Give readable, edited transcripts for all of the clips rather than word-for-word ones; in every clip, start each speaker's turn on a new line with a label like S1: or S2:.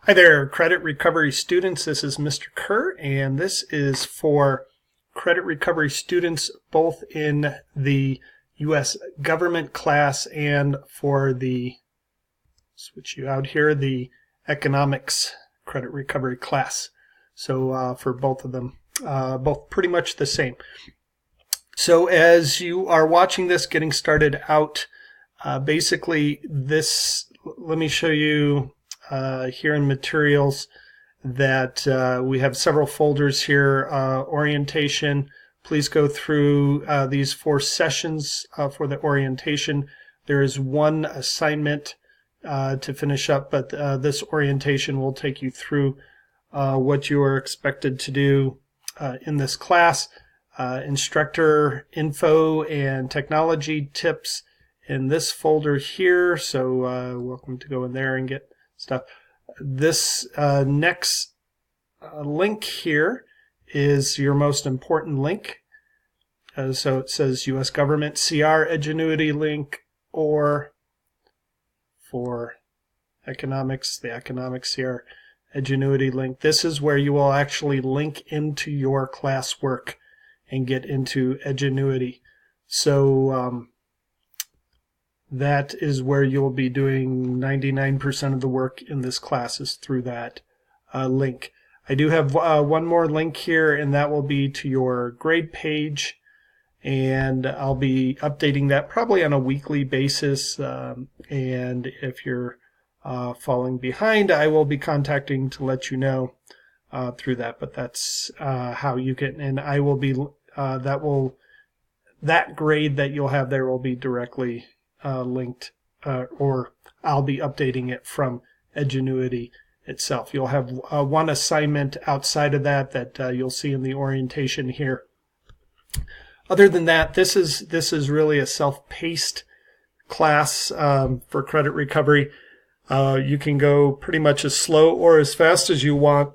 S1: Hi there, credit recovery students. This is Mr. Kerr, and this is for credit recovery students both in the U.S. government class and for the, switch you out here, the economics credit recovery class. So for both of them, both pretty much the same. So as you are watching this, getting started out, basically this, let me show you here in materials that we have several folders here. Orientation, please go through these 4 sessions for the orientation. There is one assignment to finish up, but this orientation will take you through what you are expected to do in this class. Instructor info and technology tips in this folder here, so welcome to go in there and get stuff. This next link here is your most important link. So it says U.S. Government CR Edgenuity link, or for economics, the economics CR Edgenuity link. This is where you will actually link into your classwork and get into Edgenuity. So that is where you'll be doing 99% of the work in this class is through that link. I do have one more link here, and that will be to your grade page, and I'll be updating that probably on a weekly basis, and if you're falling behind, I will be contacting to let you know through that, but that's how you get, and I will be that grade that you'll have there will be directly linked, or I'll be updating it from Edgenuity itself. You'll have one assignment outside of that you'll see in the orientation here. Other than that, this is really a self-paced class for credit recovery. You can go pretty much as slow or as fast as you want,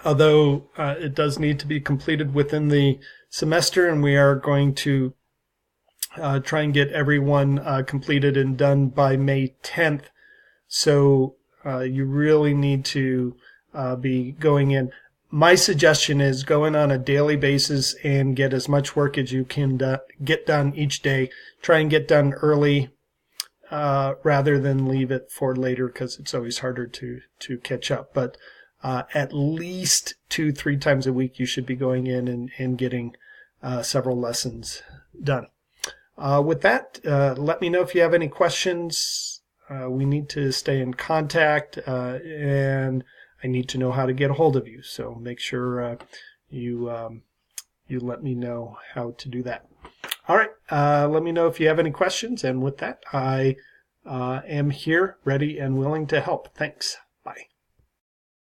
S1: although it does need to be completed within the semester, and we are going to try and get everyone completed and done by May 10th. So you really need to be going in. My suggestion is go in on a daily basis and get as much work as you can get done each day. Try and get done early rather than leave it for later, because it's always harder to catch up. But at least 2-3 times a week you should be going in and getting several lessons done. With that, let me know if you have any questions. We need to stay in contact, and I need to know how to get a hold of you. So make sure you let me know how to do that. All right, let me know if you have any questions. And with that, I am here, ready and willing to help. Thanks. Bye.